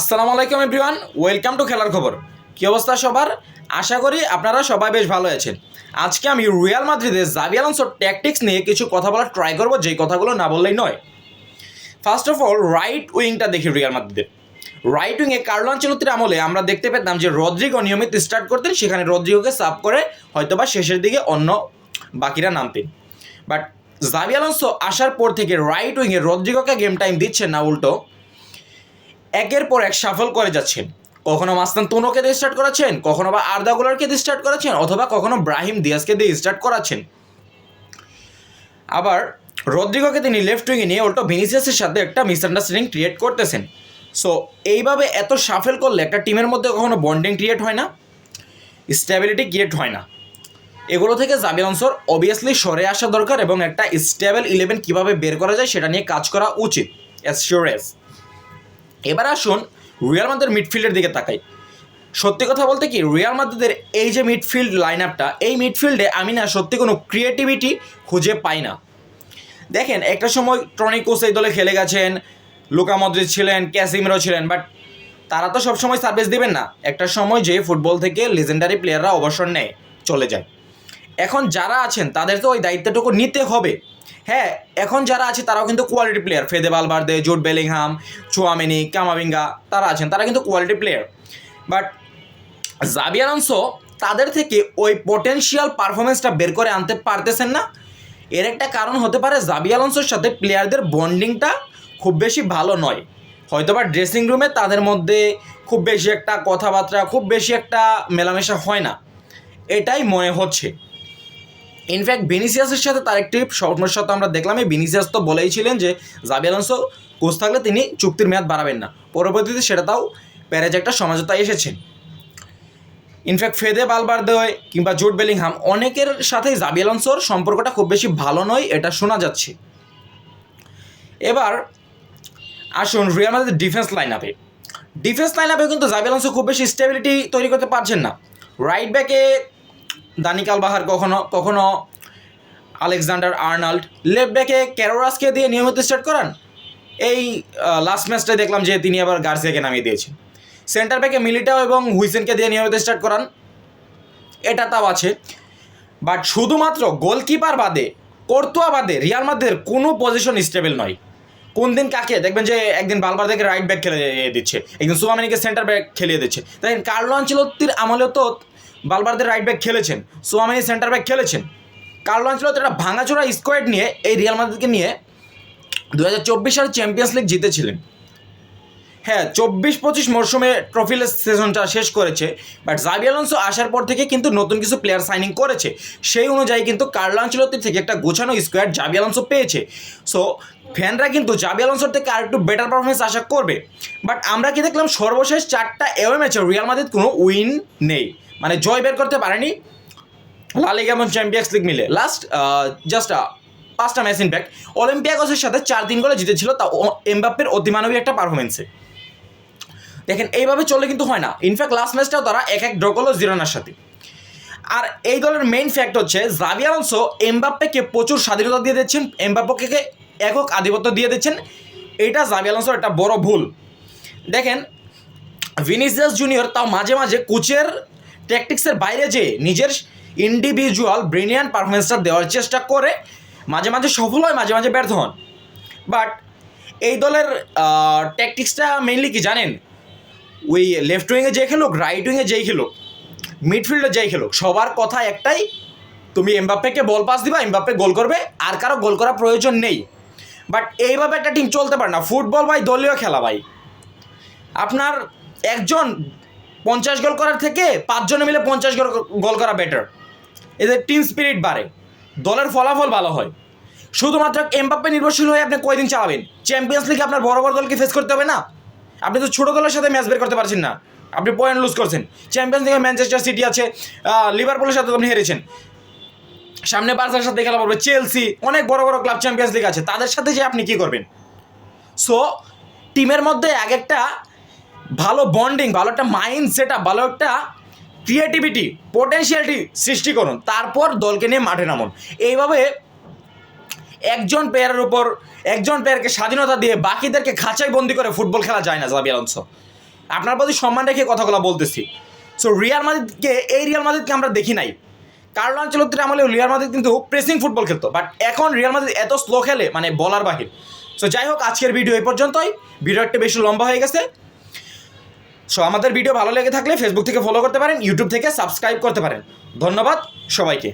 আসসালামু আলাইকুম everyone, welcome to খেলার খবর। কী অবস্থা সবার? আশা করি আপনারা সবাই বেশ ভালো আছেন। আজকে আমি রিয়াল মাদ্রিদের জাভি আলোনসোর ট্যাকটিক্স নিয়ে কিছু কথা বলার ট্রাই করবো, যেই কথাগুলো না বললেই নয়। ফার্স্ট অফ অল রাইট উইংটা দেখি রিয়াল মাদ্রিদের। রাইট উইংয়ে কার্লো আনচেলত্তির আমলে আমরা দেখতে পেতাম যে রদ্রিগো নিয়মিত স্টার্ট করতেন, সেখানে রদ্রিগোকে সাব করে হয়তোবা শেষের দিকে অন্য বাকিরা নামতেন। বাট জাভি আলোনসো আসার পর থেকে রাইট উইংয়ে রদ্রিগোকে গেম টাইম দিচ্ছেন না, উল্টো একের পর এক সাফল করে যাচ্ছেন। কখনো মাস্তান তুনোকে দিয়ে স্টার্ট করাচ্ছেন, কখনো বা আর্দা গুলারকে দিয়ে স্টার্ট করাচ্ছেন, অথবা কখনো ব্রাহিম দিয়াজকে দিয়ে স্টার্ট করাচ্ছেন। আবার রদ্রিগোকে তিনি লেফট উইংয়ে নিয়ে উল্টো ভিনিসিয়াসের সাথে একটা মিসআন্ডারস্ট্যান্ডিং ক্রিয়েট করতেছেন। সো এইভাবে এত সাফেল করলে একটা টিমের মধ্যে কখনো বন্ডিং ক্রিয়েট হয় না, স্টেবিলিটি ক্রিয়েট হয় না। এগুলো থেকে জাভি আলোনসোর অবভিয়াসলি সরে আসা দরকার এবং একটা স্টেবল 11 কীভাবে বের করা যায় সেটা নিয়ে কাজ করা উচিত অ্যাজ শিওর অ্যাজ। এবার আসুন রিয়াল মাদ্রিদের মিডফিল্ডের দিকে তাকাই। সত্যি কথা বলতে কি, রিয়াল মাদ্রিদের এই যে মিডফিল্ড লাইন আপটা, এই মিডফিল্ডে আমি না সত্যি কোনো ক্রিয়েটিভিটি খুঁজে পাই না। দেখেন, একটা সময় টনি ক্রুস এই দলে খেলে গেছেন, লুকা মদ্রিচ ছিলেন, ক্যাসিমিরো ছিলেন, বাট তারা তো সবসময় সার্ভিস দেবেন না। একটা সময় যে ফুটবল থেকে লেজেন্ডারি প্লেয়াররা অবসর নেয়, চলে যায়। এখন যারা আছেন তাদের তো ওই দায়িত্বটুকু নিতে হবে। হ্যাঁ, এখন যারা আছে তারাও কিন্তু quality player. Fede Valverde, Jude Bellingham, Tchouameni, Camavinga, তারা আছেন, তারা কিন্তু quality player. But Xavi Alonso তাদের থেকে ওই পটেনশিয়াল পারফরমেন্সটা বের করে আনতে পারতেছেন না। এর একটা কারণ হতে পারে জাভি আলোনসোর সাথে প্লেয়ারদের বন্ডিংটা খুব বেশি ভালো নয়। হয়তোবা ড্রেসিং রুমে তাদের মধ্যে খুব বেশি একটা কথাবার্তা, খুব বেশি একটা মেলামেশা হয় না, এটাই মনে হচ্ছে। ইনফ্যাক্ট ভিনিসিয়াসের সাথে তার একটি সমস্যা তো আমরা দেখলাম। এই ভিনিসিয়াস তো বলেই ছিলেন যে জাভি আলোনসো কোচ থাকলে তিনি চুক্তির মেয়াদ বাড়াবেন না। পরবর্তীতে সেটা তাও প্যারেজ একটা সমঝোতায় এসেছেন। ইনফ্যাক্ট ফেদে ভালভার্দে কিংবা জুড বেলিংহাম অনেকের সাথেই জাভি আলোনসোর সম্পর্কটা খুব বেশি ভালো নয়, এটা শোনা যাচ্ছে। এবার আসুন রিয়াল মাদ্রিদের ডিফেন্স লাইন আপে কিন্তু জাভি আলোনসো খুব বেশি স্টেবিলিটি তৈরি করতে পারছেন না। রাইট ব্যাকে দানি কালবাহার, কখনো আলেকজান্ডার আর্নল্ড, লেফট ব্যাকে ক্যারোরাসকে দিয়ে নিয়মিত স্টার্ট করান। এই লাস্ট ম্যাচটায় দেখলাম যে তিনি আবার গার্সিয়াকে নামিয়ে দিয়েছেন। সেন্টার ব্যাকে মিলিটাও এবং হুইসেনকে দিয়ে নিয়মিত স্টার্ট করান, এটা তাও আছে। বাট শুধুমাত্র গোলকিপার বাদে, কোর্তুয়া বাদে রিয়াল মাদ্রিদের কোনো পজিশন স্টেবল নয়। কোন দিন কাকে দেখবেন যে একদিন ভালভার্দেকে রাইট ব্যাক খেলে দিচ্ছে, একদিন চুয়ামেনিকে সেন্টার ব্যাক খেলিয়ে দিচ্ছে। দেখেন কার্লো আনচেলত্তির আমলেও তো ভালভার্দে রাইট ব্যাক খেলেছেন, চুয়ামেনি সেন্টার ব্যাক খেলেছেন। কার্লো আনচেলত্তি একটা ভাঙাচোরা স্কোয়াড নিয়ে এই রিয়াল মাদ্রিদকে নিয়ে 2024 সালে চ্যাম্পিয়ন্স লিগ জিতেছিলেন। হ্যাঁ, 24-25 মরশুমে ট্রফিলেস সিজনটা শেষ করেছে। বাট জাভি আলোনসো আসার পর থেকে কিন্তু নতুন কিছু প্লেয়ার সাইনিং করেছে, সেই অনুযায়ী কিন্তু কার্লো আনচেলত্তির থেকে একটা গোছানো স্কোয়াড জাভি আলোনসো পেয়েছে। সো ফ্যানরা কিন্তু জাভি আলোনসোর থেকে আরেকটু বেটার পারফরমেন্স আশা করবে। বাট আমরা কি দেখলাম, সর্বশেষ 4টা অ্যাওয়ে ম্যাচে রিয়াল মাদ্রিদ কোনো উইন নেই, মানে জয় বের করতে পারেনি লা লিগা এবং চ্যাম্পিয়ন্স লিগ মিলে। লাস্ট জাস্ট 5টা ম্যাচ ইনফ্যাক্ট অলিম্পিয়াকসের সাথে 4-3 গোলে জিতেছিল, তা এমবাপ্পের অতিমানবিক একটা পারফরমেন্সে। দেখেন এইভাবে চললে কিন্তু হয় না। ইনফ্যাক্ট লাস্ট ম্যাচটাও তারা 1-1 ড্র করলো জিরোনার সাথে। আর এই দলের মেইন ফ্যাক্ট হচ্ছে জাভি আলোনসো এমবাপ্পেকে প্রচুর স্বাধীনতা দিয়ে দিচ্ছেন, এমবাপ্পেকে একক আধিপত্য দিয়ে দিচ্ছেন। এটা জাভি আলোনসোর একটা বড় ভুল। দেখেন ভিনিসিয়াস জুনিয়র তাও মাঝে মাঝে কোচের ট্যাকটিক্সের বাইরে যে নিজের ইন্ডিভিজুয়াল ব্রিলিয়ান্ট পারফরমেন্সটা দেওয়ার চেষ্টা করে, মাঝে মাঝে সফল হয়, মাঝে মাঝে ব্যর্থ হন। বাট এই দলের ট্যাকটিক্সটা মেইনলি কি জানেন? ওই লেফট উইংয়ে যে খেলুক, রাইট উইংয়ে যেই খেলুক, মিডফিল্ডে যেই খেলুক, সবার কথা একটাই, তুমি এমবাপ্পেকে বল পাস দিবা, এমবাপ্পে গোল করবে, আর কারো গোল করার প্রয়োজন নেই। বাট এইভাবে একটা টিম চলতে পারে না। ফুটবল ভাই দলীয় খেলা ভাই। আপনার একজন 50 গোল করার থেকে 5 জনে মিলে 50 গোল করা বেটার। এদের টিম স্পিরিট বাড়ে, দলের ফলাফল ভালো হয়। শুধুমাত্র এমবাপ্পে নির্ভরশীল হয়ে আপনি কয়দিন চালাবেন? চ্যাম্পিয়ন্স লিগে আপনার বড় বড় দলকে ফেস করতে হবে না? আপনি তো ছোটো দলের সাথে ম্যাচ বের করতে পারছেন না, আপনি পয়েন্ট লুজ করছেন। চ্যাম্পিয়ন্স লিগে ম্যানচেস্টার সিটি আছে, লিভারপুলের সাথে আপনি হেরেছেন, সামনে বার্সার সাথে খেলা পড়বে, চেলসি, অনেক বড় বড় ক্লাব চ্যাম্পিয়ন্স লিগ আছে, তাদের সাথে যে আপনি কী করবেন? সো টিমের মধ্যে এক একটা ভালো বন্ডিং, ভালো একটা মাইন্ড সেট আপ, ভালো একটা ক্রিয়েটিভিটি, পোটেনশিয়ালিটি সৃষ্টি করুন, তারপর দলকে নিয়ে মাঠে নামুন। এইভাবে একজন প্লেয়ারকে স্বাধীনতা দিয়ে বাকিদেরকে খাঁচায় বন্দি করে ফুটবল খেলা যায় না জাভি আলোনসো। আপনার প্রতি সম্মান রেখে কথাগুলো বলতেছি। সো রিয়াল মাদ্রিদকে রিয়াল মাদ্রিদকে আমরা দেখি নাই। কার্লো আনচেলত্তির আমলে রিয়াল মাদ্রিদ কিন্তু প্রেসিং ফুটবল খেলতো, বাট এখন রিয়াল মাদ্রিদ এত স্লো খেলে মানে বলার বাহির। সো যাই হোক, আজকের ভিডিও এই পর্যন্তই। ভিডিও একটা বেশি লম্বা হয়ে গেছে। সো আমাদের ভিডিও ভালো লেগে থাকলে ফেসবুক থেকে ফলো করতে পারেন, ইউটিউব থেকে সাবস্ক্রাইব করতে পারেন। ধন্যবাদ সবাইকে।